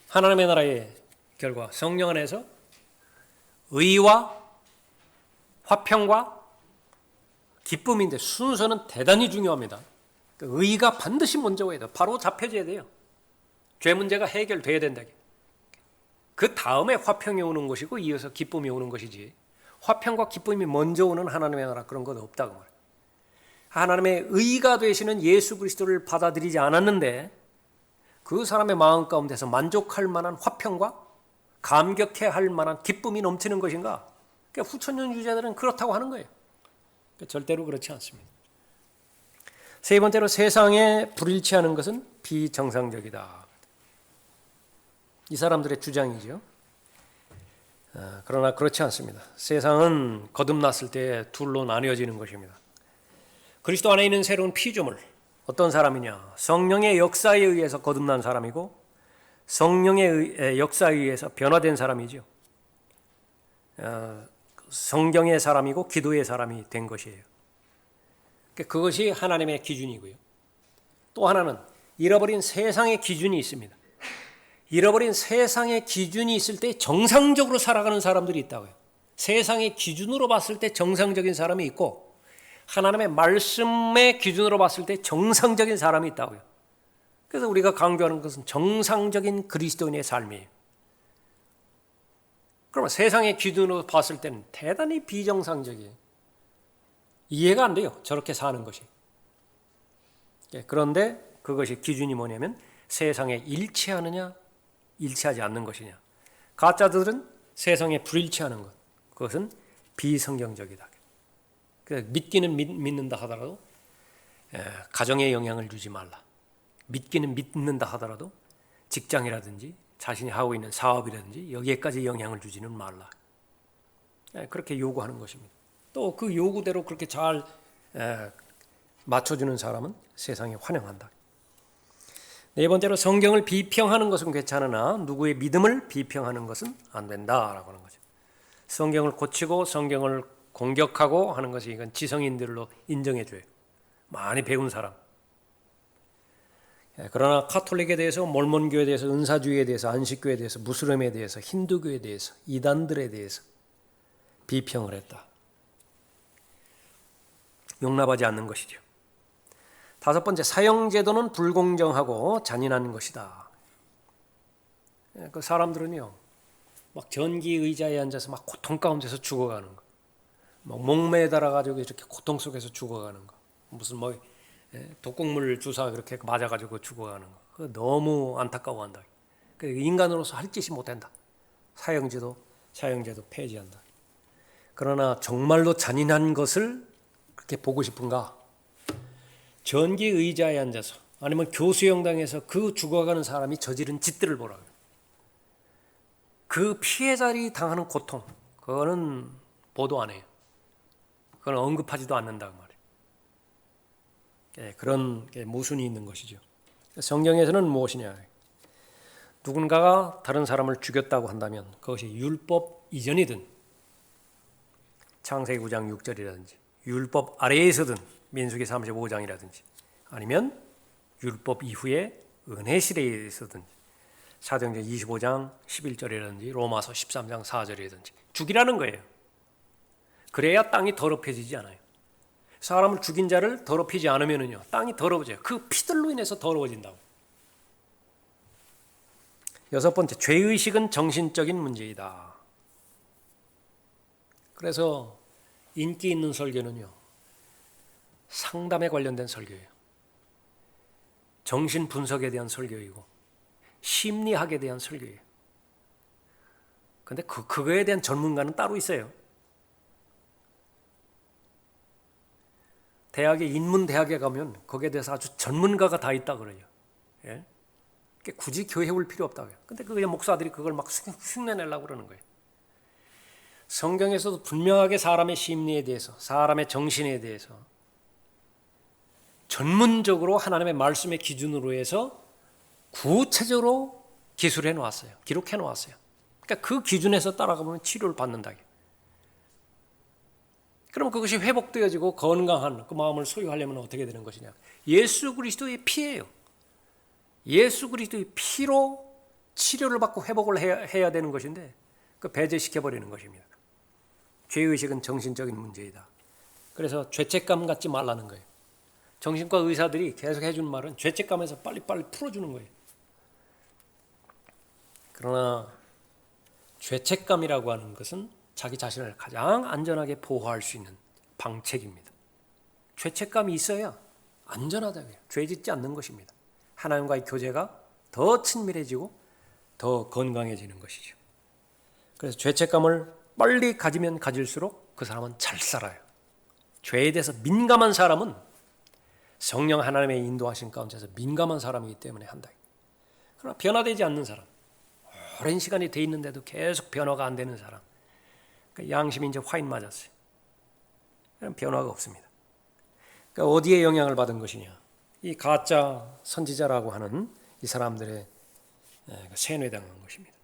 하나님의 나라의 결과, 성령 안에서 의와 화평과 기쁨인데 순서는 대단히 중요합니다. 의가 반드시 먼저 와야 돼요. 바로 잡혀져야 돼요. 죄 문제가 해결돼야 된다. 그 다음에 화평이 오는 것이고 이어서 기쁨이 오는 것이지, 화평과 기쁨이 먼저 오는 하나님의 나라 그런 것 없다고 말해요. 하나님의 의가 되시는 예수 그리스도를 받아들이지 않았는데 그 사람의 마음 가운데서 만족할 만한 화평과 감격해 할 만한 기쁨이 넘치는 것인가? 그러니까 후천년 유죄자들은 그렇다고 하는 거예요. 그러니까 절대로 그렇지 않습니다. 세 번째로 세상에 불일치하는 것은 비정상적이다. 이 사람들의 주장이죠. 그러나 그렇지 않습니다. 세상은 거듭났을 때 둘로 나뉘어지는 것입니다. 그리스도 안에 있는 새로운 피조물, 어떤 사람이냐? 성령의 역사에 의해서 거듭난 사람이고 성령의 역사에 의해서 변화된 사람이죠. 성경의 사람이고 기도의 사람이 된 것이에요. 그것이 하나님의 기준이고요. 또 하나는 잃어버린 세상의 기준이 있습니다. 잃어버린 세상의 기준이 있을 때 정상적으로 살아가는 사람들이 있다고요. 세상의 기준으로 봤을 때 정상적인 사람이 있고 하나님의 말씀의 기준으로 봤을 때 정상적인 사람이 있다고요. 그래서 우리가 강조하는 것은 정상적인 그리스도인의 삶이에요. 그러면 세상의 기준으로 봤을 때는 대단히 비정상적이에요. 이해가 안 돼요. 저렇게 사는 것이. 그런데 그것이 기준이 뭐냐면 세상에 일치하느냐 일치하지 않는 것이냐. 가짜들은 세상에 불일치하는 것, 그것은 비성경적이다. 믿기는 믿는다 하더라도 가정에 영향을 주지 말라. 믿기는 믿는다 하더라도 직장이라든지 자신이 하고 있는 사업이라든지 여기에까지 영향을 주지는 말라. 그렇게 요구하는 것입니다. 또 그 요구대로 그렇게 잘 맞춰주는 사람은 세상에 환영한다. 네 번째로 성경을 비평하는 것은 괜찮으나 누구의 믿음을 비평하는 것은 안 된다라고 하는 거죠. 성경을 고치고 성경을 공격하고 하는 것이 이건 지성인들로 인정해줘요. 많이 배운 사람. 그러나 카톨릭에 대해서, 몰몬교에 대해서, 은사주의에 대해서, 안식교에 대해서, 무슬림에 대해서, 힌두교에 대해서, 이단들에 대해서 비평을 했다. 용납하지 않는 것이죠. 다섯 번째, 사형제도는 불공정하고 잔인한 것이다. 그 사람들은요, 막 전기 의자에 앉아서 막 고통 가운데서 죽어가는 거, 막 목매달아 가지고 이렇게 고통 속에서 죽어가는 거, 무슨 뭐 독극물 주사 그렇게 맞아가지고 죽어가는 거, 너무 안타까워한다. 인간으로서 할 짓이 못한다. 사형제도 폐지한다. 그러나 정말로 잔인한 것을 그렇게 보고 싶은가? 전기 의자에 앉아서 아니면 교수형당에서 그 죽어가는 사람이 저지른 짓들을 보라고. 그 피해자들이 당하는 고통, 그거는 보도 안 해요. 그건 언급하지도 않는다고 말이에요. 그런 모순이 있는 것이죠. 성경에서는 무엇이냐? 누군가가 다른 사람을 죽였다고 한다면 그것이 율법 이전이든 창세기 9장 6절이라든지 율법 아래에 있어든 민수기 35장이라든지 아니면 율법 이후에 은혜 시대에 있어든지 사도행전 25장 11절이라든지 로마서 13장 4절이라든지 죽이라는 거예요. 그래야 땅이 더럽혀지지 않아요. 사람을 죽인 자를 더럽히지 않으면요 땅이 더러워져요. 그 피들로 인해서 더러워진다고. 여섯 번째, 죄의식은 정신적인 문제이다. 그래서 인기 있는 설교는요 상담에 관련된 설교예요. 정신 분석에 대한 설교이고 심리학에 대한 설교예요. 근데 그거에 대한 전문가는 따로 있어요. 대학에 인문대학에 가면 거기에 대해서 아주 전문가가 다 있다 그래요. 예? 굳이 교회 올 필요 없다고요. 근데 그냥 목사들이 그걸 막 흉내내려고 그러는 거예요. 성경에서도 분명하게 사람의 심리에 대해서, 사람의 정신에 대해서 전문적으로 하나님의 말씀의 기준으로 해서 구체적으로 기술해 놓았어요. 기록해 놓았어요. 그러니까 그 기준에서 따라가면 치료를 받는다. 그럼 그것이 회복되어지고 건강한 그 마음을 소유하려면 어떻게 되는 것이냐? 예수 그리스도의 피예요. 예수 그리스도의 피로 치료를 받고 회복을 해야 되는 것인데 그 배제시켜버리는 것입니다. 죄의식은 정신적인 문제이다. 그래서 죄책감 갖지 말라는 거예요. 정신과 의사들이 계속 해주는 말은 죄책감에서 빨리빨리 풀어주는 거예요. 그러나 죄책감이라고 하는 것은 자기 자신을 가장 안전하게 보호할 수 있는 방책입니다. 죄책감이 있어야 안전하다고요. 죄 짓지 않는 것입니다. 하나님과의 교제가 더 친밀해지고 더 건강해지는 것이죠. 그래서 죄책감을 빨리 가지면 가질수록 그 사람은 잘 살아요. 죄에 대해서 민감한 사람은 성령 하나님의 인도하신 가운데서 민감한 사람이기 때문에 한다. 그러나 변화되지 않는 사람, 오랜 시간이 돼 있는데도 계속 변화가 안 되는 사람, 그러니까 양심이 이제 화인 맞았어요. 변화가 없습니다. 그러니까 어디에 영향을 받은 것이냐? 이 가짜 선지자라고 하는 이 사람들의 세뇌당한 것입니다.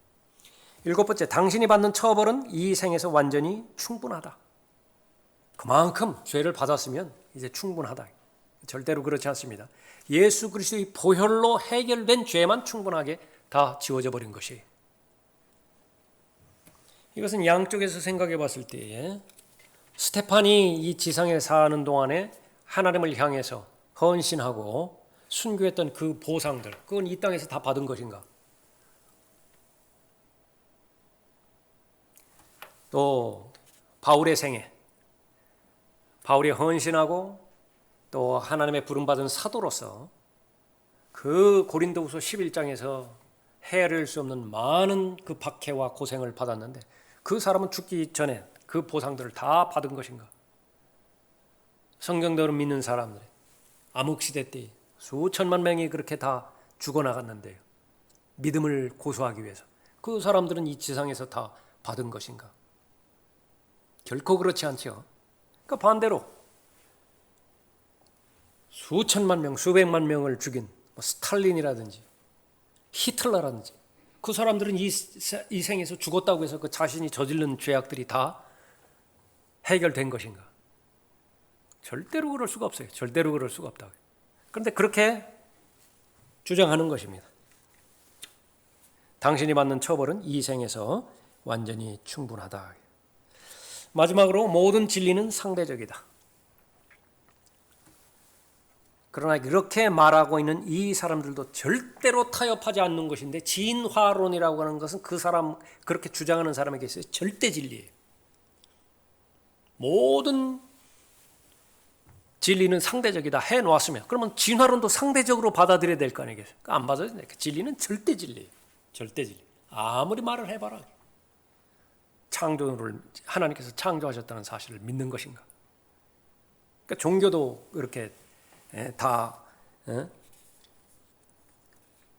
7번째, 당신이 받는 처벌은 이 생에서 완전히 충분하다. 그만큼 죄를 받았으면 이제 충분하다. 절대로 그렇지 않습니다. 예수 그리스도의 보혈로 해결된 죄만 충분하게 다 지워져 버린 것이에요. 이것은 양쪽에서 생각해 봤을 때에 스테판이 이 지상에 사는 동안에 하나님을 향해서 헌신하고 순교했던 그 보상들, 그건 이 땅에서 다 받은 것인가? 또 바울의 생애, 바울이 헌신하고 또 하나님의 부름받은 사도로서 그 고린도후서 11장에서 헤아릴 수 없는 많은 그 박해와 고생을 받았는데 그 사람은 죽기 전에 그 보상들을 다 받은 것인가? 성경대로 믿는 사람들, 암흑시대 때 수천만 명이 그렇게 다 죽어나갔는데요. 믿음을 고수하기 위해서 그 사람들은 이 지상에서 다 받은 것인가? 결코 그렇지 않죠. 그러니까 반대로 수천만 명, 수백만 명을 죽인 스탈린이라든지 히틀러라든지 그 사람들은 이 생에서 죽었다고 해서 그 자신이 저지른 죄악들이 다 해결된 것인가? 절대로 그럴 수가 없어요. 절대로 그럴 수가 없다고. 그런데 그렇게 주장하는 것입니다. 당신이 받는 처벌은 이 생에서 완전히 충분하다. 마지막으로 모든 진리는 상대적이다. 그러나 이렇게 말하고 있는 이 사람들도 절대로 타협하지 않는 것인데 진화론이라고 하는 것은 그 사람, 그렇게 주장하는 사람에게 있어요. 절대 진리예요. 모든 진리는 상대적이다 해놓았으면 그러면 진화론도 상대적으로 받아들여야 될 거 아니겠어요? 안 받아들여야 돼. 진리는 절대 진리예요. 절대 진리. 아무리 말을 해봐라. 창조를 하나님께서 창조하셨다는 사실을 믿는 것인가? 그러니까 종교도 그렇게 다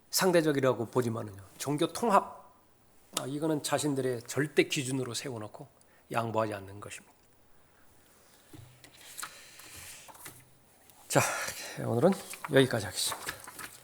상대적이라고 보지만은요. 종교 통합 이거는 자신들의 절대 기준으로 세워놓고 양보하지 않는 것입니다. 자, 오늘은 여기까지 하겠습니다.